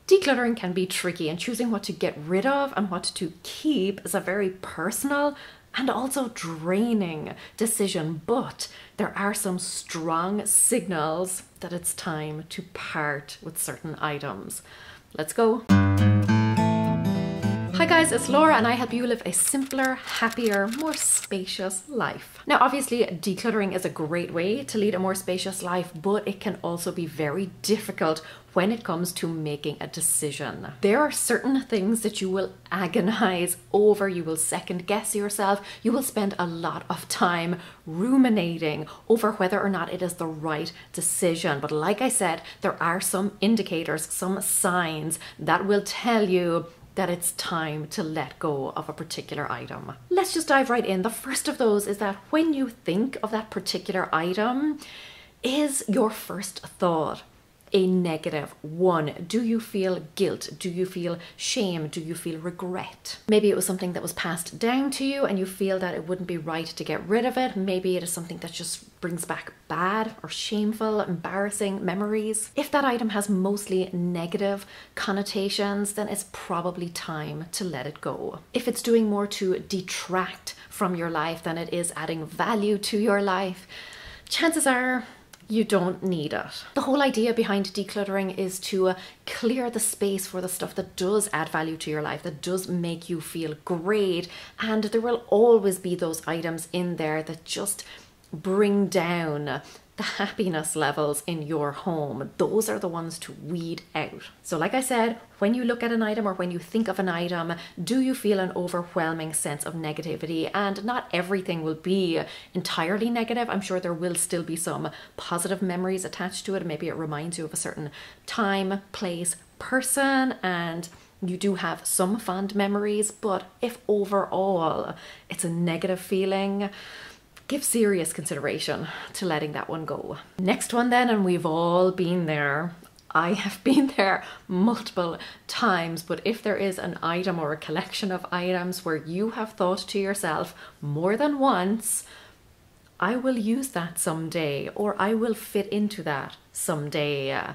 Decluttering can be tricky, and choosing what to get rid of and what to keep is a very personal and also draining decision, but there are some strong signals that it's time to part with certain items. Let's go. Hi guys, it's Laura and I help you live a simpler, happier, more spacious life. Now obviously decluttering is a great way to lead a more spacious life, but it can also be very difficult when it comes to making a decision. There are certain things that you will agonize over, you will second guess yourself, you will spend a lot of time ruminating over whether or not it is the right decision. But like I said, there are some indicators, some signs that will tell you that it's time to let go of a particular item. Let's just dive right in. The first of those is that when you think of that particular item, is your first thought a negative one? Do you feel guilt? Do you feel shame? Do you feel regret? Maybe it was something that was passed down to you and you feel that it wouldn't be right to get rid of it. Maybe it is something that just brings back bad or shameful, embarrassing memories. If that item has mostly negative connotations, then it's probably time to let it go. If it's doing more to detract from your life than it is adding value to your life, chances are you don't need it. The whole idea behind decluttering is to clear the space for the stuff that does add value to your life, that does make you feel great. And there will always be those items in there that just bring down the happiness levels in your home. Those are the ones to weed out. So like I said, when you look at an item or when you think of an item, do you feel an overwhelming sense of negativity? And not everything will be entirely negative. I'm sure there will still be some positive memories attached to it. Maybe it reminds you of a certain time, place, person, and you do have some fond memories. But if overall it's a negative feeling, give serious consideration to letting that one go. Next one then, and we've all been there. I have been there multiple times, but if there is an item or a collection of items where you have thought to yourself more than once, I will use that someday, or I will fit into that someday,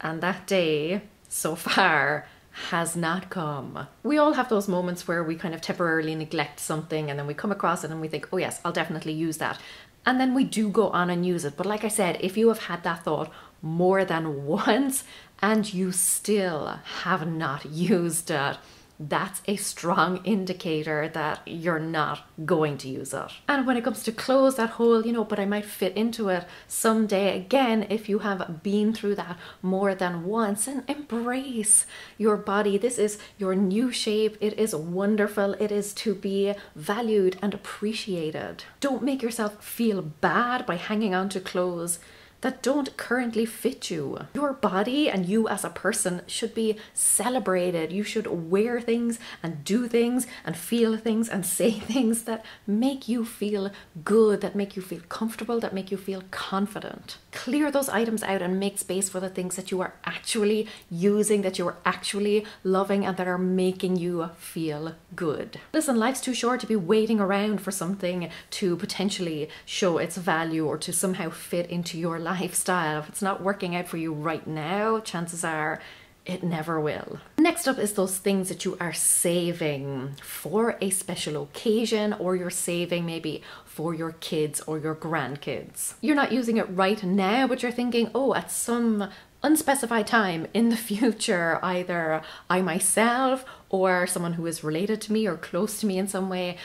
and that day so far has not come. We all have those moments where we kind of temporarily neglect something and then we come across it and we think, oh yes, I'll definitely use that. And then we do go on and use it. But like I said, if you have had that thought more than once and you still have not used it, that's a strong indicator that you're not going to use it. And when it comes to clothes, that whole, but I might fit into it someday. Again, if you have been through that more than once, and embrace your body. This is your new shape. It is wonderful. It is to be valued and appreciated. Don't make yourself feel bad by hanging on to clothes that don't currently fit you. Your body and you as a person should be celebrated. You should wear things and do things and feel things and say things that make you feel good, that make you feel comfortable, that make you feel confident. Clear those items out and make space for the things that you are actually using, that you are actually loving, and that are making you feel good. Listen, life's too short to be waiting around for something to potentially show its value or to somehow fit into your lifestyle. If it's not working out for you right now, chances are it never will. Next up is those things that you are saving for a special occasion, or you're saving maybe for your kids or your grandkids. You're not using it right now, but you're thinking, oh, at some unspecified time in the future, either I myself or someone who is related to me or close to me in some way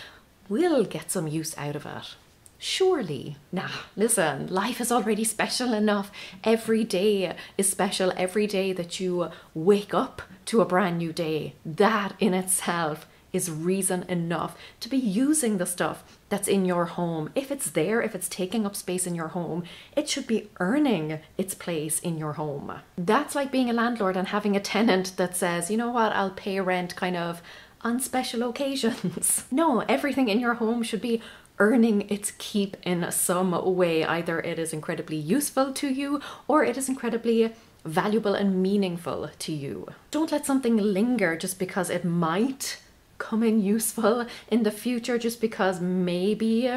will get some use out of it. Surely. Nah, listen, life is already special enough. Every day is special. Every day that you wake up to a brand new day, that in itself is reason enough to be using the stuff that's in your home. If it's there, if it's taking up space in your home, it should be earning its place in your home. That's like being a landlord and having a tenant that says, you know what, I'll pay rent kind of on special occasions. No, everything in your home should be earning its keep in some way. Either it is incredibly useful to you or it is incredibly valuable and meaningful to you. Don't let something linger just because it might come in useful in the future, just because maybe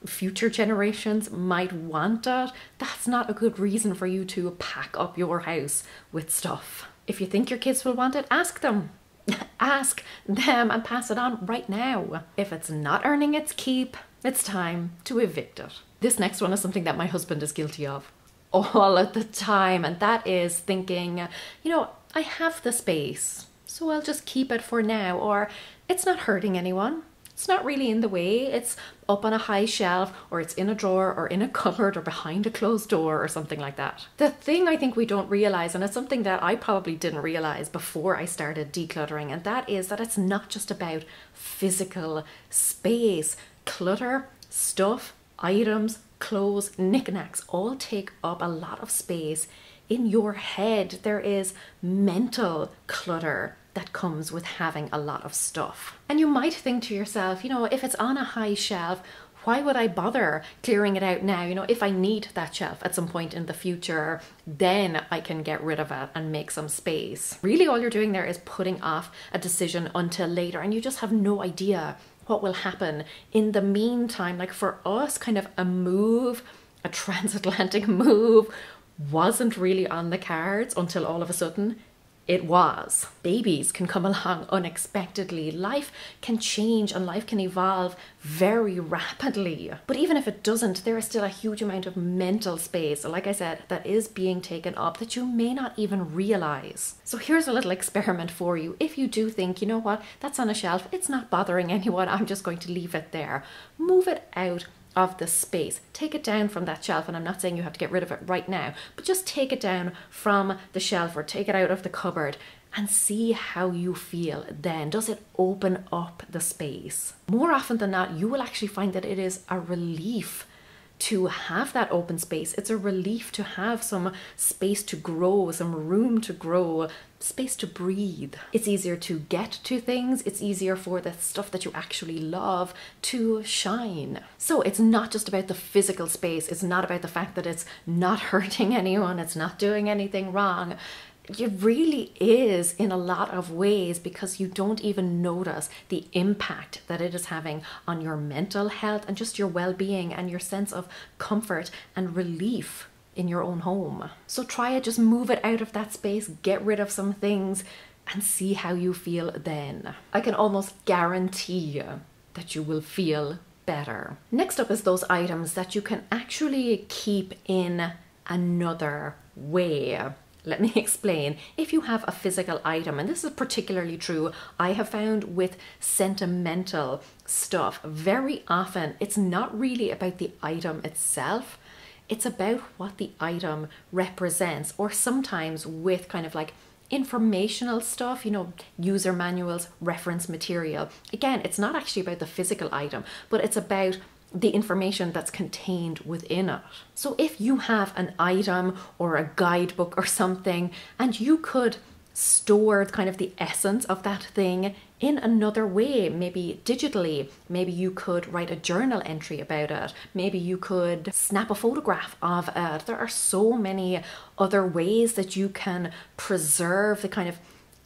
future generations might want it. That's not a good reason for you to pack up your house with stuff. If you think your kids will want it, ask them. Ask them and pass it on right now. If it's not earning its keep, it's time to evict it. This next one is something that my husband is guilty of all of the time, and that is thinking, you know, I have the space, so I'll just keep it for now, or it's not hurting anyone. It's not really in the way. It's up on a high shelf, or it's in a drawer, or in a cupboard, or behind a closed door, or something like that. The thing I think we don't realize, and it's something that I probably didn't realize before I started decluttering, and that is that it's not just about physical space. Clutter, stuff, items, clothes, knickknacks all take up a lot of space in your head. There is mental clutter that comes with having a lot of stuff. And you might think to yourself, you know, if it's on a high shelf, why would I bother clearing it out now? You know, if I need that shelf at some point in the future, then I can get rid of it and make some space. Really, all you're doing there is putting off a decision until later, and you just have no idea what will happen in the meantime. Like for us, kind of a transatlantic move wasn't really on the cards until all of a sudden it was. Babies can come along unexpectedly. Life can change and life can evolve very rapidly. But even if it doesn't, there is still a huge amount of mental space, like I said, that is being taken up that you may not even realize. So here's a little experiment for you. If you do think, you know what, that's on a shelf, it's not bothering anyone, I'm just going to leave it there. Move it out of the space. Take it down from that shelf, and I'm not saying you have to get rid of it right now, but just take it down from the shelf or take it out of the cupboard and see how you feel then. Does it open up the space? More often than not, you will actually find that it is a relief to have that open space. It's a relief to have some space to grow, some room to grow, space to breathe. It's easier to get to things. It's easier for the stuff that you actually love to shine. So it's not just about the physical space. It's not about the fact that it's not hurting anyone. It's not doing anything wrong. It really is in a lot of ways, because you don't even notice the impact that it is having on your mental health and just your well-being and your sense of comfort and relief in your own home. So try it, just move it out of that space, get rid of some things and see how you feel then. I can almost guarantee you that you will feel better. Next up is those items that you can actually keep in another way. Let me explain. If you have a physical item, and this is particularly true, I have found with sentimental stuff, very often it's not really about the item itself, it's about what the item represents. Or sometimes with kind of like informational stuff, you know, user manuals, reference material. Again, it's not actually about the physical item, but it's about the information that's contained within it. So if you have an item or a guidebook or something, and you could store kind of the essence of that thing in another way, maybe digitally, maybe you could write a journal entry about it, maybe you could snap a photograph of it. There are so many other ways that you can preserve the kind of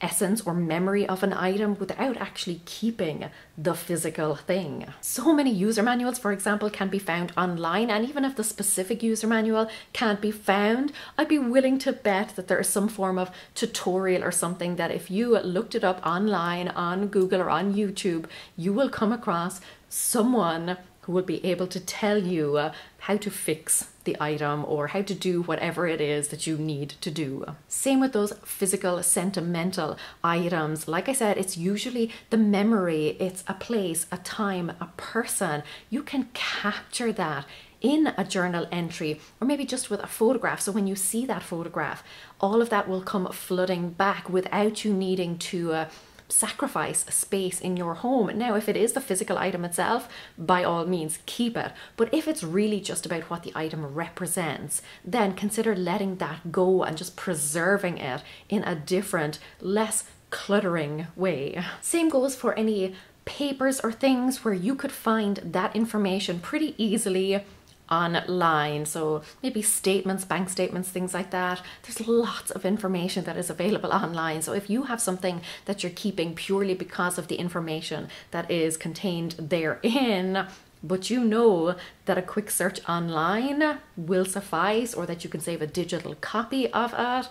essence or memory of an item without actually keeping the physical thing. So many user manuals, for example, can be found online, and even if the specific user manual can't be found, I'd be willing to bet that there is some form of tutorial or something that if you looked it up online on Google or on YouTube, you will come across someone who will be able to tell you how to fix the item or how to do whatever it is that you need to do. Same with those physical, sentimental items. Like I said, it's usually the memory, it's a place, a time, a person. You can capture that in a journal entry or maybe just with a photograph. So when you see that photograph, all of that will come flooding back without you needing to sacrifice space in your home. Now, if it is the physical item itself, by all means keep it. But if it's really just about what the item represents, then consider letting that go and just preserving it in a different, less cluttering way. Same goes for any papers or things where you could find that information pretty easily online. So maybe statements, bank statements, things like that. There's lots of information that is available online. So if you have something that you're keeping purely because of the information that is contained therein, but you know that a quick search online will suffice, or that you can save a digital copy of it,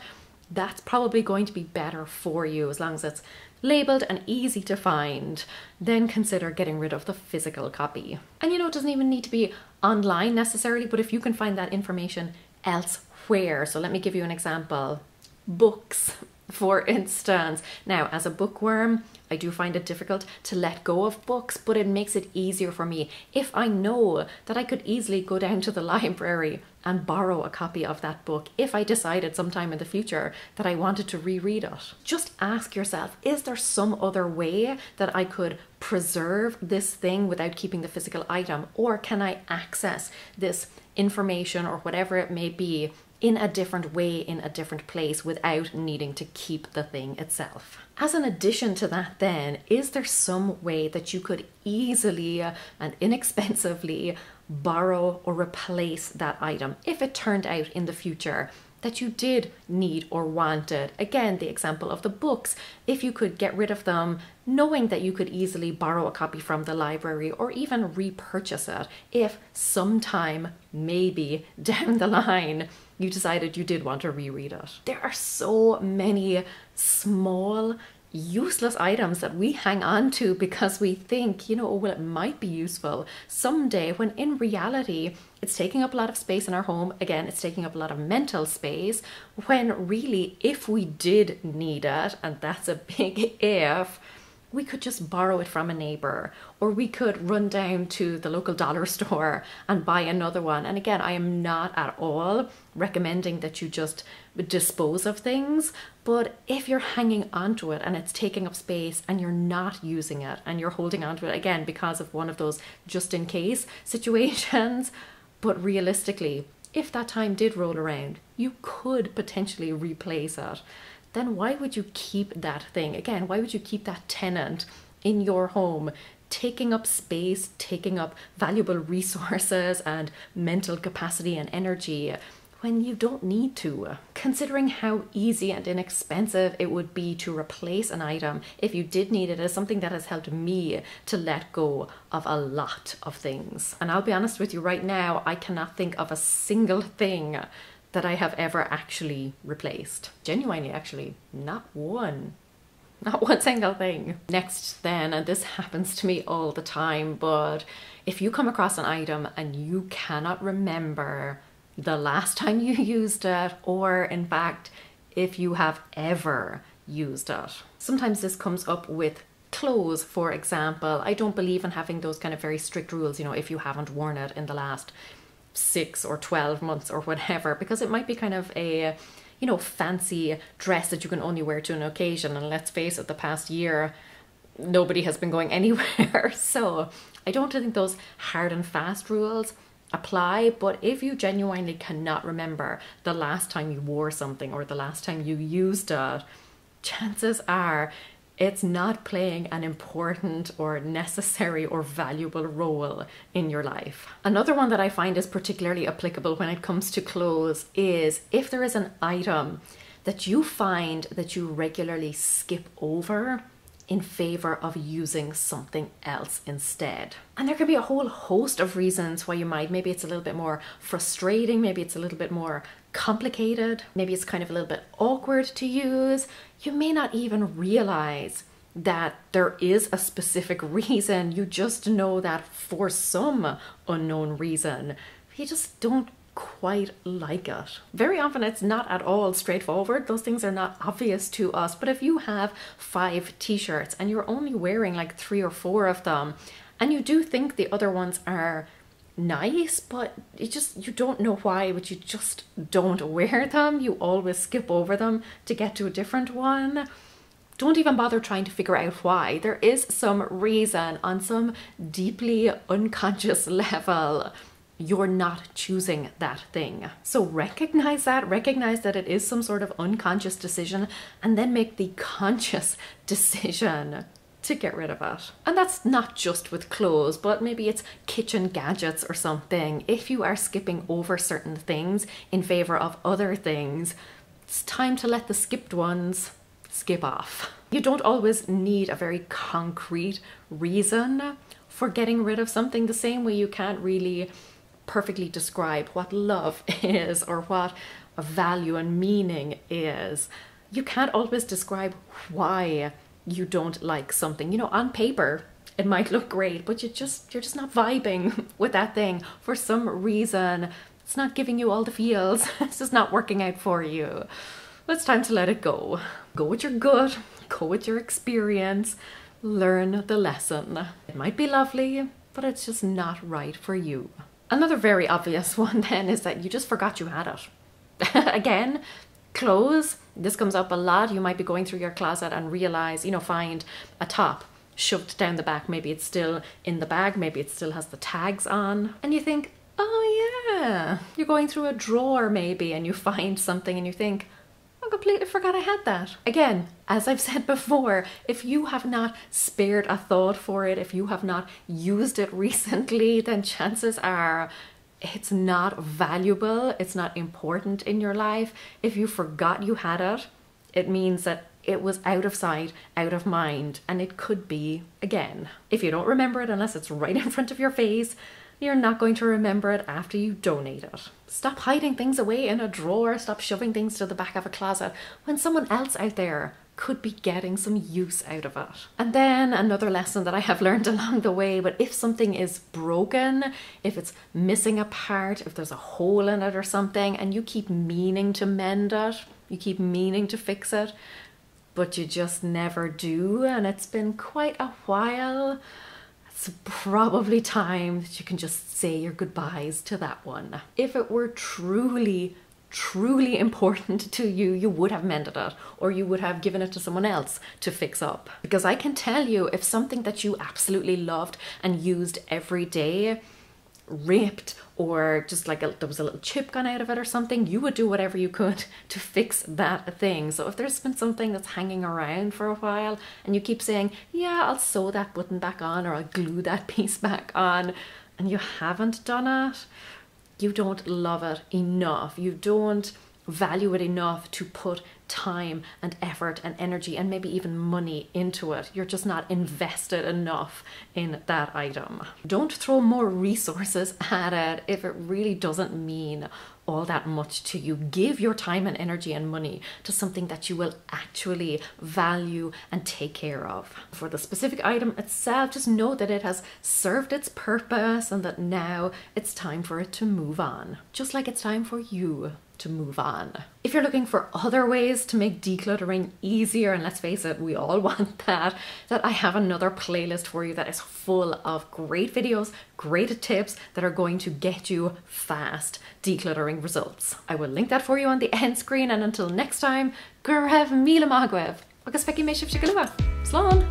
that's probably going to be better for you as long as it's labeled and easy to find. Then consider getting rid of the physical copy. And it doesn't even need to be online necessarily, but if you can find that information elsewhere. So let me give you an example. Books, for instance. Now, as a bookworm, I do find it difficult to let go of books, but it makes it easier for me if I know that I could easily go down to the library and borrow a copy of that book if I decided sometime in the future that I wanted to reread it. Just ask yourself, is there some other way that I could preserve this thing without keeping the physical item? Or can I access this information or whatever it may be in a different way, in a different place, without needing to keep the thing itself? As an addition to that then, is there some way that you could easily and inexpensively borrow or replace that item if it turned out in the future that you did need or wanted? Again, the example of the books, if you could get rid of them knowing that you could easily borrow a copy from the library or even repurchase it if sometime, maybe down the line, you decided you did want to reread it. There are so many small, useless items that we hang on to because we think, oh, well, it might be useful someday, when in reality, it's taking up a lot of space in our home. Again, it's taking up a lot of mental space, when really, if we did need it, and that's a big if, we could just borrow it from a neighbor, or we could run down to the local dollar store and buy another one. And again, I am not at all recommending that you just dispose of things, but if you're hanging onto it and it's taking up space and you're not using it and you're holding onto it, again, because of one of those just in case situations, but realistically, if that time did roll around, you could potentially replace it. Then why would you keep that thing? Again, why would you keep that tenant in your home, taking up space, taking up valuable resources and mental capacity and energy, when you don't need to? Considering how easy and inexpensive it would be to replace an item if you did need it, is something that has helped me to let go of a lot of things. And I'll be honest with you right now, I cannot think of a single thing that I have ever actually replaced. Genuinely, actually, not one single thing. Next then, and this happens to me all the time, but if you come across an item and you cannot remember the last time you used it, or in fact, if you have ever used it. Sometimes this comes up with clothes, for example. I don't believe in having those kind of very strict rules, if you haven't worn it in the last 6 or 12 months or whatever, because it might be kind of a fancy dress that you can only wear to an occasion, and let's face it, the past year nobody has been going anywhere. So I don't think those hard and fast rules apply, but if you genuinely cannot remember the last time you wore something or the last time you used it, chances are it's not playing an important or necessary or valuable role in your life. Another one that I find is particularly applicable when it comes to clothes is if there is an item that you find that you regularly skip over in favor of using something else instead. And there could be a whole host of reasons why you might. Maybe it's a little bit more frustrating, maybe it's a little bit more complicated, maybe it's kind of a little bit awkward to use. You may not even realize that there is a specific reason. You just know that for some unknown reason, you just don't quite like it. Very often it's not at all straightforward. Those things are not obvious to us. But if you have 5 t-shirts and you're only wearing like 3 or 4 of them, and you do think the other ones are nice, but you don't know why, but you just don't wear them, you always skip over them to get to a different one, don't even bother trying to figure out why. There is some reason on some deeply unconscious level you're not choosing that thing. So recognize that it is some sort of unconscious decision, and then make the conscious decision to get rid of it. And that's not just with clothes, but maybe it's kitchen gadgets or something. If you are skipping over certain things in favor of other things, it's time to let the skipped ones skip off. You don't always need a very concrete reason for getting rid of something, the same way you can't really perfectly describe what love is or what value and meaning is. You can't always describe why you don't like something. You know, on paper, it might look great, but you're just not vibing with that thing. For some reason, it's not giving you all the feels. It's just not working out for you. It's time to let it go. Go with your gut, go with your experience, learn the lesson. It might be lovely, but it's just not right for you. Another very obvious one then is that you just forgot you had it. Again, clothes, this comes up a lot. You might be going through your closet and realize, you know, find a top shoved down the back. Maybe it's still in the bag, maybe it still has the tags on. And you think, oh yeah, you're going through a drawer maybe and you find something and you think, I completely forgot I had that. Again, as I've said before, if you have not spared a thought for it, if you have not used it recently, then chances are it's not valuable, it's not important in your life. If you forgot you had it, it means that it was out of sight, out of mind, and it could be again. If you don't remember it unless it's right in front of your face, you're not going to remember it after you donate it. Stop hiding things away in a drawer, stop shoving things to the back of a closet when someone else out there could be getting some use out of it. And then another lesson that I have learned along the way, but if something is broken, if it's missing a part, if there's a hole in it or something, and you keep meaning to mend it, you keep meaning to fix it, but you just never do, and it's been quite a while, it's probably time that you can just say your goodbyes to that one. If it were truly important to you, you would have mended it, or you would have given it to someone else to fix up. Because I can tell you, if something that you absolutely loved and used every day ripped, or just like there was a little chip gone out of it or something, you would do whatever you could to fix that thing. So if there's been something that's hanging around for a while and you keep saying, yeah, I'll sew that button back on, or I'll glue that piece back on, and you haven't done it, you don't love it enough. You don't value it enough to put time and effort and energy and maybe even money into it. You're just not invested enough in that item. Don't throw more resources at it if it really doesn't mean all that much to you. Give your time and energy and money to something that you will actually value and take care of. For the specific item itself, just know that it has served its purpose and that now it's time for it to move on. Just like it's time for you to move on. If you're looking for other ways to make decluttering easier, and let's face it, we all want that I have another playlist for you that is full of great videos, great tips that are going to get you fast decluttering results. I will link that for you on the end screen, and until next time, gur raibh míle maith agaibh, agus feici mé sibh se go luath. Slán!